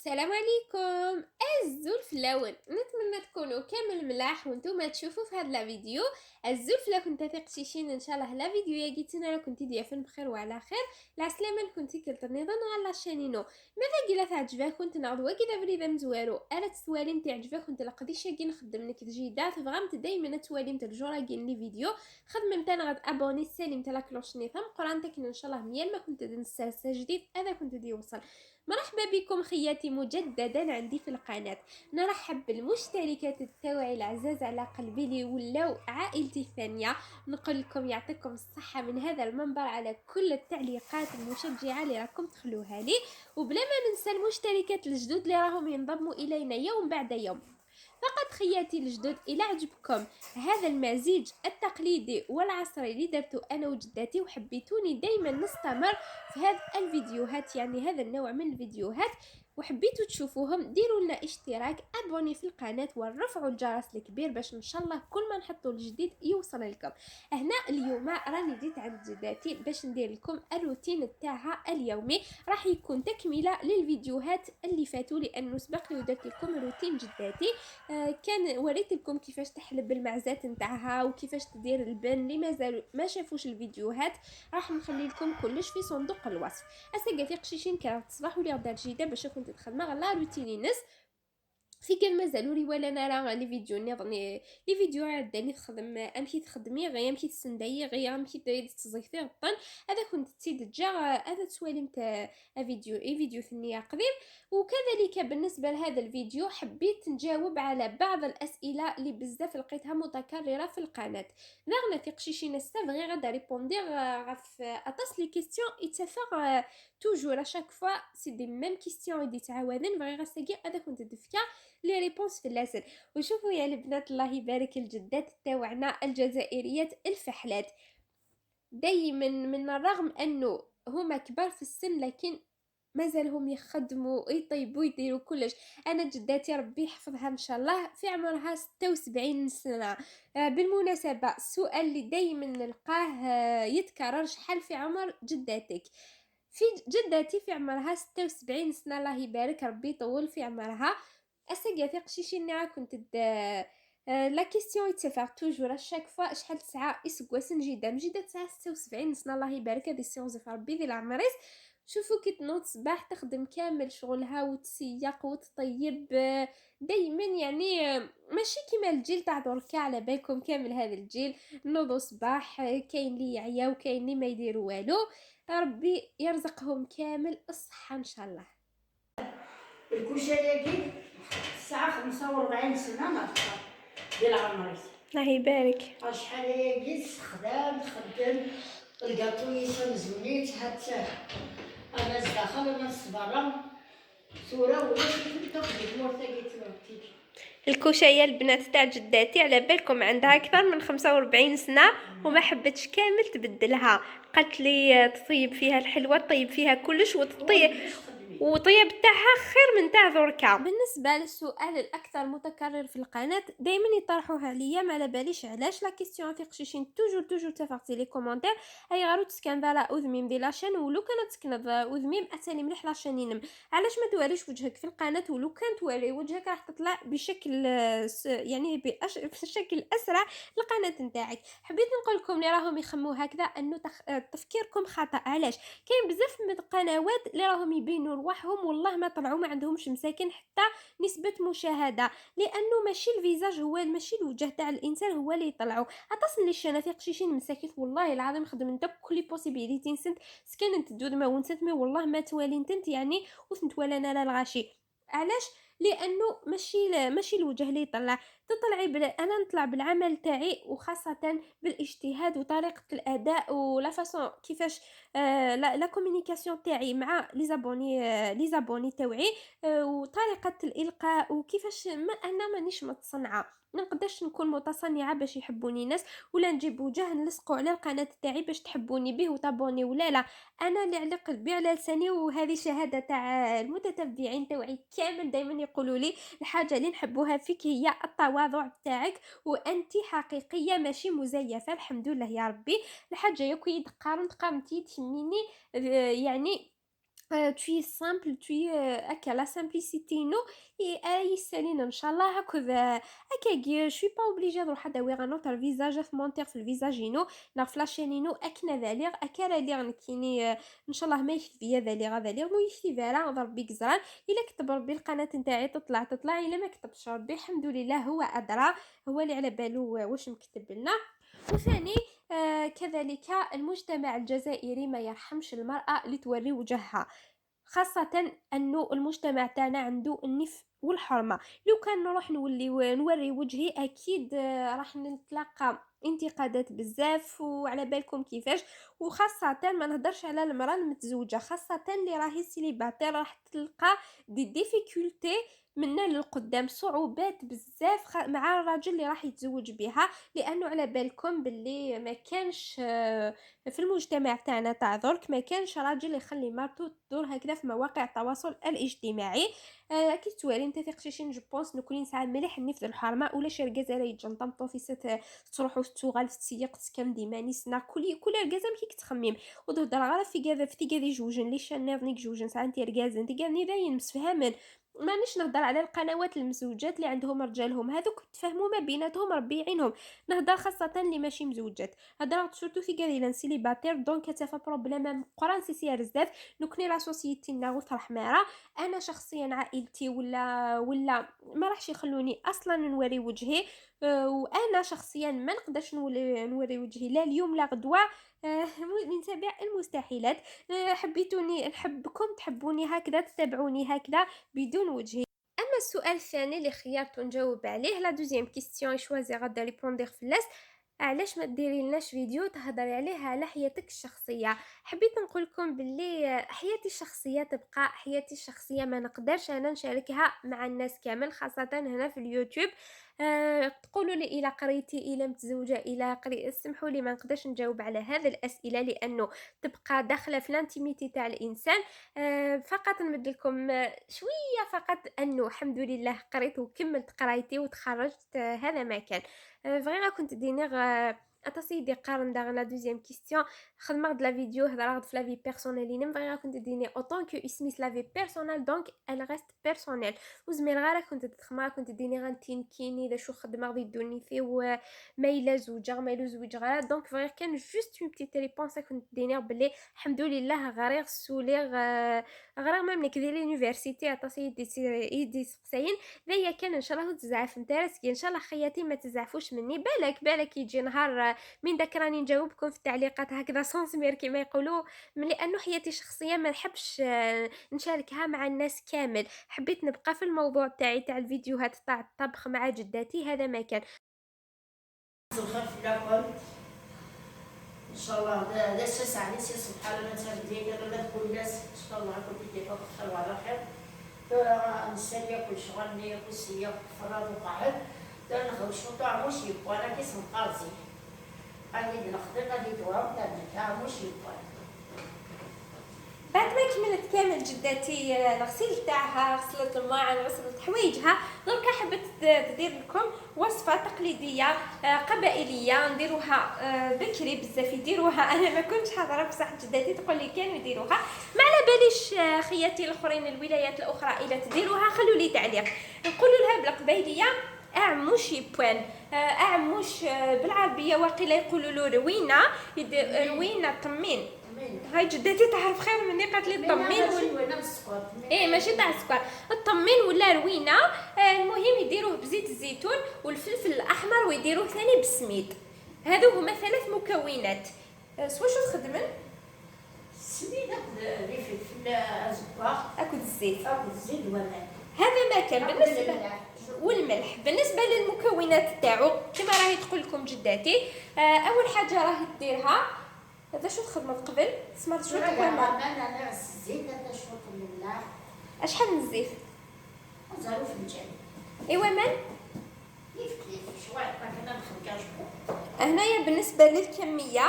السلام عليكم. الزلف اللون نتمنى تكونوا كامل ملاح وانتم تشوفوا في هذا الفيديو. الزلف لا كنت تقشيشين ان شاء الله لا فيديو يا جيتنا لا كنت ديافن بخير وعلى خير. لا سلامه كنت كلتني ظن على شانينو ماذا قيلا تعجبك كنت نعضوا كذا بريدا مزوارو الا تسوالين تعجبك كنت لقديش كي نخدم لك جيدات فغمت دائما تواليم الجوره كاين لي فيديو خدمت انا غد ابوني سالم تلا كلوش نيثم قرانتك ان شاء الله ميال ما كنت نسى جديد هذا كنت دي وصل. مرحبا بكم خياتي مجددا عندي في القناة. نرحب بالمشتركات التوعي العزاز على قلبي اللي ولاو عائلتي الثانية. نقول لكم يعطيكم الصحة من هذا المنبر على كل التعليقات المشجعة اللي راكم تخلوها لي، وبلا ما ننسى المشتركات الجدد اللي راهم ينضموا إلينا يوم بعد يوم. فقط خياتي الجدد إلى عجبكم هذا المزيج التقليدي والعصري اللي درته أنا وجداتي وحبيتوني دايما نستمر في هذه الفيديوهات، يعني هذا النوع من الفيديوهات وحبيتوا تشوفوهم ديروا لنا اشتراك ابوني في القناه ورفعوا الجرس الكبير باش ان شاء الله كل ما نحطوا الجديد يوصل لكم. هنا اليوم راني جيت عند جداتي باش ندير لكم الروتين تاعها اليومي، راح يكون تكمله للفيديوهات اللي فاتوا لانه سبق لي ودرت لكم روتين جداتي. كان وريت لكم كيفاش تحلب المعزات نتاعها وكيفاش تدير البن اللي مازالوا ما شافوش الفيديوهات راح نخلي لكم كلش في صندوق الوصف. اسا قشيشين كرا تصبح ولي غدا جيده باش كنت تخدمه غلا روتيني نس في كان مازالوا لي ولا نرى لي فيديو نظني لي فيديو عداني تخدم امشي تخدمي غير امشي تسندي غير امشي تزيفي غطن هذا كنت تسيد جا هذا تسوالي نتاع فيديو اي فيديو ثنيه قديم. وكذلك بالنسبه لهذا الفيديو حبيت نجاوب على بعض الاسئله اللي بزاف لقيتها متكرره في القناه. نغنا تقشيشي نستاف غير غدا ريبوندير غف اطاس لي كيستيون يتفق توجور اشاك فوا سي دي ميم كيستيون اللي تعاودن غير غساكي هذا كنت دفكا لي ريبونس في اللاسل. وشوفوا يا البنات الله يبارك الجدات تاوعنا الجزائريات الفحلات دايما من الرغم انه هما كبار في السن لكن مازالهم يخدموا يطيبوا يديروا كلش. انا جداتي ربي يحفظها ان شاء الله في عمرها 76 سنه. بالمناسبه السؤال اللي دايما نلقاه يتكرر شحال في عمر جداتك؟ في جداتي في عمرها 76 سنه الله يبارك ربي يطول في عمرها. اسا قشيشي راه كنت لا كيسيون يتفاق توجور اشاك فوا شحال ساعه يسكواسن جدا مجيده تاع 76 سنه الله يبارك هذه السيونس في ربي ذي العمريس. شوفوا كي تنوض صباح تخدم كامل شغلها وتسيق وتطيب دايما يعني ماشي كيما الجيل تاع دركا على بالكم كامل هذا الجيل نوضوا صباح كاين اللي يعيا وكاين اللي ما يديروا والو. ربي يرزقهم كامل الصحه ان شاء الله. الكشري الساعة 45 سنة ناقصة ديال عمري. الله يبارك. شحال جيت خدام تخدم الكاطو يسون زوينيت حتى أنا داخل أنا برا صورة ولا كنت تاخد مورتا جيت وقتي. الكوشية البنات تاع جداتي على بالكم عندها اكثر من 45 سنه وما حبتش كامل تبدلها، قالت لي تطيب فيها الحلوه تطيب فيها كلش وتطيب وطيب تاعها خير من تاع دركا. بالنسبه للسؤال الاكثر متكرر في القناه دائما يطرحوها عليا ما على باليش علاش لا كيسيون في قشيشين توجور تفاقتي لي كومونتير اي غارو تسكن ذا اوذميم دي لاشين ولو كانت تسكن اوذميم اتاني مليح لاشين ينم علاش ما تواريش وجهك في القناه ولو كان تواري وجهك راح تطلع بشكل يعني بشكل اسرع القناه نتاعك. حبيت نقول لكم اللي راهم يخموا هكذا انه تفكيركم خطا. علاش كاين بزاف من القنوات اللي راهم يبينوا رواحهم والله ما طلعوا ما عندهمش مساكن حتى نسبه مشاهده لانه ماشي الفيزاج هو ماشي الوجه تاع الانسان هو اللي يطلعوا. عطاسن لي الشنا في قشيشين مساكن والله العظيم خدمت كل بوسيبيليتي نسنت سكنت دود ما ونسنت مي والله ما توالي نتنت يعني وثنت ولا انا لا الغاشي. علاش لانه ماشي الوجه اللي يطلع تطلعي انا نطلع بالعمل تاعي وخاصه بالاجتهاد وطريقه الاداء ولا فاصون كيفاش لا كومونيكاسيون تاعي مع لي زابوني تاوعي وطريقه الالقاء وكيفاش ما انا مانيش متصنعه ما نقدرش نكون متصنعه باش يحبوني الناس ولا نجيب وجه نلصقوا على القناه تاعي باش تحبوني به وتابوني ولا لا. انا اللي على قلبي على لساني وهذه شهاده تاع المتتبعين تاعي كامل دائما يقولوا لي الحاجه اللي نحبوها فيك هي التواضع تاعك وانت حقيقيه ماشي مزيفه الحمد لله يا ربي. الحاجه ياك يدقارن تقامتي تهميني يعني tu es simple, tu es هكا لا simplicité نو يسالينا ان شاء الله هكذا هكا je suis pas obligée نروح نداوي غا نوتر فيزاج في مونتير في الفيزاجينو لا فلاشينينو اكنا ذاليغ اكا ليغ نكيني ان شاء الله ما يكتب فيا ذاليغ ذاليغ مو يكتب فيها ربي كزران الا كتب ربي القناه نتاعي تطلع الا ما كتبش ربي الحمد لله هو ادرى هو اللي على بالو واش مكتب لنا وثاني كذلك المجتمع الجزائري ما يرحمش المرأة اللي توري وجهها خاصة أنه المجتمع تاعنا عنده النف والحرمة لو كان نروح نوري وجهي أكيد راح نتلقى انتقادات بزاف وعلى بالكم كيفاش وخاصة ما نهدرش على المرأة المتزوجة خاصة اللي راهي سيليباتير راح تلقى دي ديفيكولتي منا للقدام صعوبات بزاف مع الراجل اللي راح يتزوج بها لانه على بالكم باللي ما كانش في المجتمع تاعنا تاع درك ما كانش راجل يخلي مرته تدور هكذا في مواقع التواصل الاجتماعي كي توالي نتا تقشيشين جو بونس نكوني نساعد مليح نفذ الحرمه ولا شي ركازه راهي تجنطم طوفيسات تروحوا تسوغال تسيق تسكم ديما نسنا كل ركازه كي تخمم وتهضر غير في كذا في كذا جوجن لي شانيرنيك جوجن ساعه انت ركازه انت كاع باين مسفهمين مانيش نهضر على القنوات المزوجات اللي عندهم رجالهم هذوك تفهموا ما بيناتهم ربي يعينهم نهضر خاصه اللي ماشي مزوجات هضرات سورتو في كاع سيليباتير دونك تفا بروبليم قران سيسير بزاف نكني لا سوسيتي نغوت رحماره انا شخصيا عائلتي ولا ما راحش يخلوني اصلا نوري وجهي وانا شخصيا ما نقدرش نوري وجهي لا اليوم لا غدوه من تبع المستحيلات حبيتوني نحبكم تحبوني هكذا تتابعوني هكذا بدون وجهي اما السؤال الثاني اللي خيرت نجاوب عليه لا دوزيام كيستيون شوازي غادا ريبوندير في اللاس علاش ما ديري لناش فيديو تهضري عليها على حياتك الشخصيه حبيت نقول لكم باللي حياتي الشخصيه تبقى حياتي الشخصيه ما نقدرش انا نشاركها مع الناس كامل خاصه هنا في اليوتيوب تقولوا لي الى قريتي الى متزوجه الى قري اسمحوا لي ما نقدرش نجاوب على هذه الاسئله لانه تبقى داخله في الانتيميتي تاع الانسان فقط نمد لكم شويه فقط انه الحمد لله قريت وكملت قرايتي وتخرجت هذا ما كان فريمون كنت دينيغ اتا سيدي قارن داغ لا دوزيام كيستيون خدمه د لا فيديو هضره في لا في بيرسونيل نم فريمون كنت ديني اوطون كو اسميس لا في بيرسونيل دونك ال ريست بيرسونيل وزميل غير كنت تخما كنت ديني غنتينكيني دا شو خدمه غادي يدوني فيه وما الا زوجه ما الا زوج غير دونك فريمون كان جوست اون بتيت ريبونس كنت ديني بلي الحمد لله غير سوليغ غير ما منك ديال لونيفرسيتي اتا سيدي يدي سقساين ذي كان ان شاء الله تزعف نتا راسكي ان شاء الله خياتي ما تزعفوش مني بالك يجي نهار من داك راني نجاوبكم في التعليقات هكذا سونسمير كما يقولوا من لانه حياتي الشخصيه ما نحبش نشاركها مع الناس كامل حبيت نبقى في الموضوع تاعي تاع الفيديوهات تاع الطبخ مع جداتي هذا ما كان الخف لكم ان شاء الله لا تسعني سي سبحان الله تبدي لا تكون الناس ان شاء الله كل دي خير وعلى خير نسالي كل شغل لي كل سيا فراد وقاعد نخرج شو تاع مش يبغى كيس مقارزي غادي نخدم غادي دوام تاع مش يبغى بعد ما كملت كامل جداتي الغسيل تاعها غسلت الماعن غسلت حوايجها دركا حبيت ندير لكم وصفه تقليديه قبائليه نديروها بكري بزاف يديروها انا ما كنتش حاضره بصح جداتي تقول لي كانوا يديروها ما على باليش خياتي الاخرين الولايات الاخرى الا تديروها خلوا لي تعليق نقولوا لها بالقبائليه اعموش يبوان اعموش بالعربيه واقيلا يقولوا له روينه روينه طمين هاي جدتي تعرف خير مني قالت لي الطمين ايه ماشي تاع السكر الطمين ولا روينه المهم يديروه بزيت الزيتون والفلفل الاحمر ويديروه ثاني بالسميد هذو هما 3 مكونات سوا شو تخدمن السميد اللي في الزبار اكل الزيت والماء هذا ما كان بالنسبه والملح بالنسبه للمكونات تاعو كما راهي تقول لكم جداتي اول حاجه راهي ديرها هذا شو تخدموا قبل سمعت شو تقول انا الزيت هذا شوط الملح اشحال من الزيت نزالو في الجنب ايوا من كيف شويه كنا نخرج هنايا بالنسبه للكميه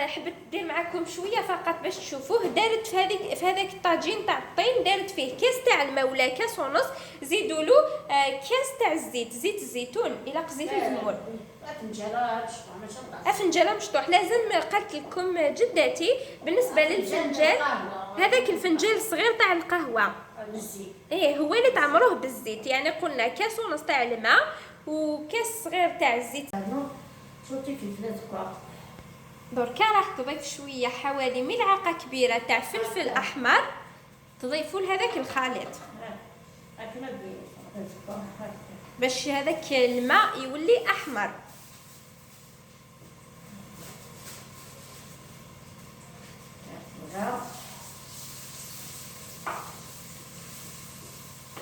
حبيت ندير معكم شويه فقط باش تشوفوه. دارت في هذاك الطاجين تاع الطين دارت فيه كاس تاع الماء ولا كاس ونص، زيدوا له كاس تاع الزيت، زيت الزيتون الا قزيتو الزمور، فنجاله مشطوح. لازم قالت لكم جدتي بالنسبه للفنجان، هذاك الفنجان الصغير تاع القهوه ايه هو اللي تعمروه بالزيت، يعني قلنا كاس ونص تاع الماء وكاس صغير تاع الزيت. شوتي في ثلاث كواع. دركا راح تضيف شويه حوالي ملعقه كبيره تاع فلفل احمر، تضيفوا لهذاك الخليط باش هذاك الماء يولي احمر.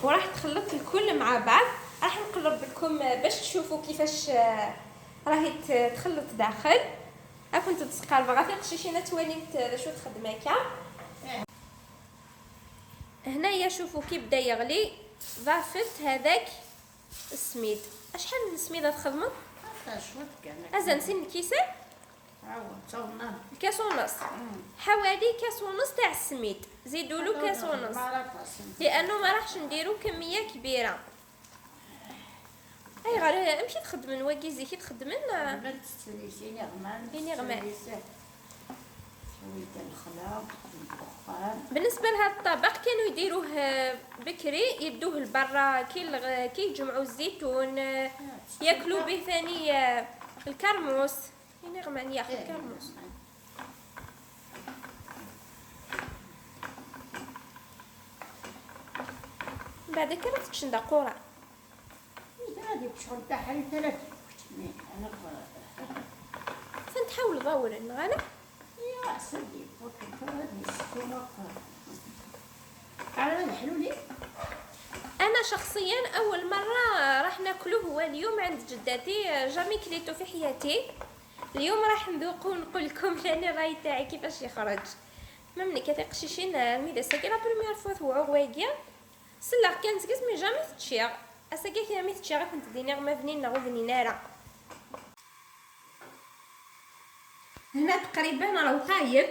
وراح تخلط الكل مع بعض. راح نقرب لكم باش تشوفوا كيفاش راهي تخلط داخل. كنت تسقال غادي قشيشينا تواليت شو تخدم هكا. هنايا شوفوا كي بدا يغلي، ضافت هذاك السميد. شحال من السميده تخدموا؟ ازا نسين الكيسه الكاس ونص، حوالي كاس ونص تاع السميد، زيدوا له كاس ونص لانه ما راحش نديرو كميه كبيره. اي غير امشي تخدمن واكيزي كي تخدمن بالنسبه لهذا الطبق كانوا يديروه بكري، يدوه لبرا كي يجمعوا الزيتون ياكلوا به ثاني الكرموس. يعني غمان ياخذ الكرموس بعد كده تشندا قرع هذه شغل تاعها ثلاث انا فنتحاول ضور الغلا يا سيدي على الحلولي. انا شخصيا اول مره راح ناكلوه هو اليوم عند جدتي، جامي كليتو في حياتي. اليوم راح نذوقو ونقول لكم لاني الراي تاعي كيفاش يخرج. ممني كتاق شيشين الميدا ساكي لا بروميير فوا ثوعو غواكيا سلا كان سكيس مي جامي تشيغ اساكي كي مي تشيغ كنت دينير ما فنين نغو فنينارا. هنا تقريبا راهو طايب.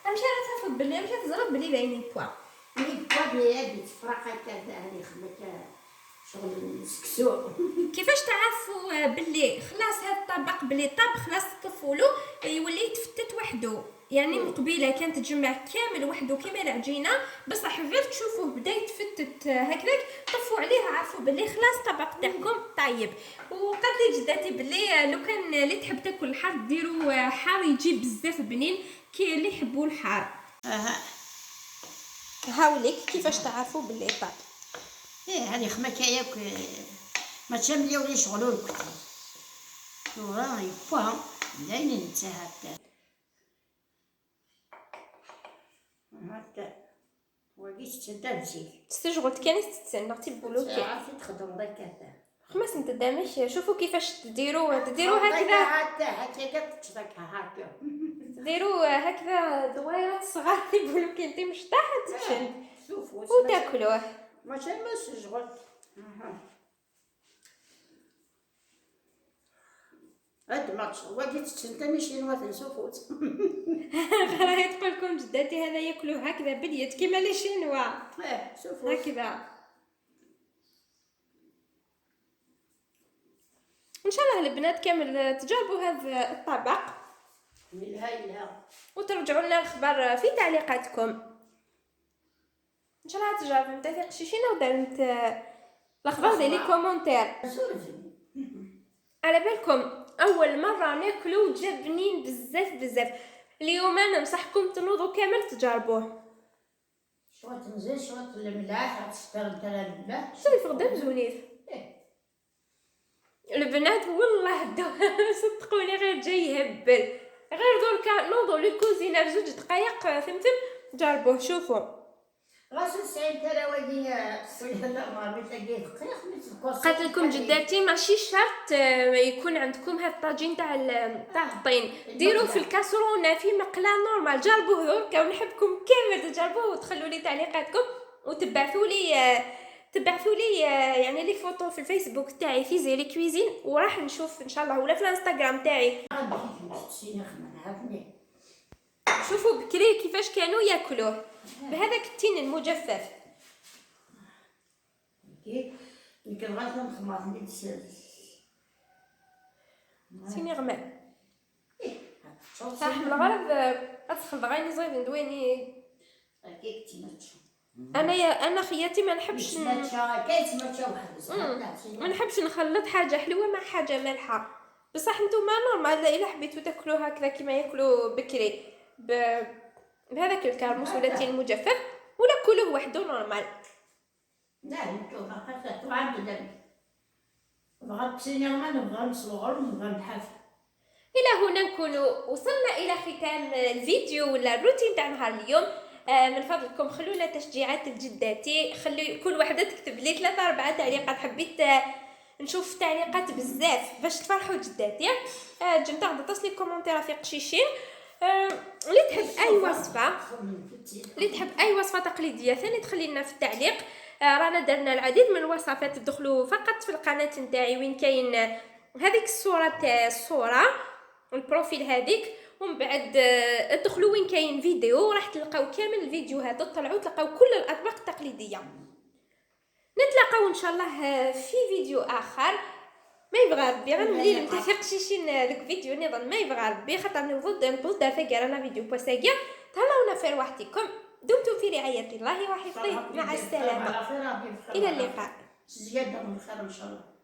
امشي راه تفوت بلي امشي تزرب بلي باينين بوا بلي هادي تفرقه تاع هادي خدمت شغل السكسو. كيفاش تعرفوا بلي خلاص هذا الطبق بلي طاب خلاص تطفولو يولي يتفتت وحده، يعني من قبيله كان تجمع كامل وحده كيما العجينه بصح غير تشوفوه بدا يتفتت هكذاك طفوا عليه عرفوا بلي خلاص الطبق تاعكم طيب. وقالت لي جداتي بلي لو كان اللي تحب تاكل الحار ديروا حار يجي بزاف بنين كي اللي يحبوا الحار. هاوليك كيفاش تعرفوا بلي طاب. هذه خمك ياك ما تشملي ولا يشغلوا لك وراه يفهم داين انت هكا وقيت تدمسي تستشغلت كان تستنى تبولو كي عرفتي تخدم هكا خمس انت دامش. شوفوا كيفاش تديروا هكذا هكا تشدك هكا ديروا هكذا دوائر صغار يقولوا كي انت مشطاح تشد وتاكلوه ما تمس شغل. هاد ماتش وقيت تنتمي شي نوات نسوفوت راهي تقول لكم جداتي هذا ياكلوه هكذا باليد كيما لي شينوا سوفوت هكذا. ان شاء الله البنات كامل تجربوا هذا الطبق وترجعوا لنا الخبر في تعليقاتكم. ان شاء الله تجربوا نتا في قشيشينا ودارت الاخبار ديالي كومونتير. على بالكم اول مره ناكلو جا بنين بزاف. اليوم انا ننصحكم تنوضوا كامل تجربوه. شويه تنزل شويه الملاح تشتغل تاع الملاح شوفي فقدام زونيف البنات والله صدقوني غير جاي يهبل. غير دركا نوضوا للكوزينه بزوج دقائق ثمثم جربوه شوفوا. غاسل 90 تراويدي لا ما بتلقيه قالت لكم جداتي ماشي شرط يكون عندكم هذا الطاجين تاع الطين، ديروه في الكاسرونه في مقله نورمال. جربوه دركا ونحبكم كامل تجربوه وتخلوا لي تعليقاتكم وتبعثوا لي تبعثوا لي يعني لي فوتو في الفيسبوك تاعي في زيري كويزين، وراح نشوف ان شاء الله، ولا في الانستغرام تاعي. شوفوا بكري كيفاش كانوا ياكلوه بهذاك التين المجفف. سيني غمال صح بالغرض ادخل غير نزيد ندويني. انا خياتي ما نحبش ما نحبش نخلط حاجه حلوه مع حاجه مالحه، بصح نتوما نورمال الا حبيتو تاكلوها هكذا كيما ياكلوا بكري بهذاك الكرموس ولا التين المجفف، ولا كلوه وحده نورمال. لا نتوما حتى عندنا بغات سينما نبغى نصور نبغى نحف. الى هنا نكون وصلنا الى ختام الفيديو ولا الروتين تاع نهار اليوم. من فضلكم خلونا تشجيعات لجداتي، خلي كل وحده تكتب لي 3 4 تعليقات، حبيت نشوف تعليقات بزاف باش تفرحوا جداتي. تجم تاخذ تصلي كومونتير في قشيشين. اللي تحب اي وصفه تقليديه ثاني تخلي لنا في التعليق. رانا درنا العديد من الوصفات، تدخلوا فقط في القناه نتاعي وين كاين هذيك الصوره تاع الصوره البروفيل هذيك، ومن بعد ادخلوا وين كاين فيديو راح تلقاو كامل الفيديوهات، تطلعوا تلقاو كل الاطباق التقليديه. نتلاقاو ان شاء الله في فيديو اخر. ما يبغى ربي غنولي نتفق شيشين داك فيديو نظن ما يبغى ربي، خاطر نفضل دافا رانا فيديو بوساقيا. تهلاونا في رواحتكم، دمتم في رعايه الله وحفظه، مع السلامه، الى اللقاء. زياده من الخير ان شاء الله.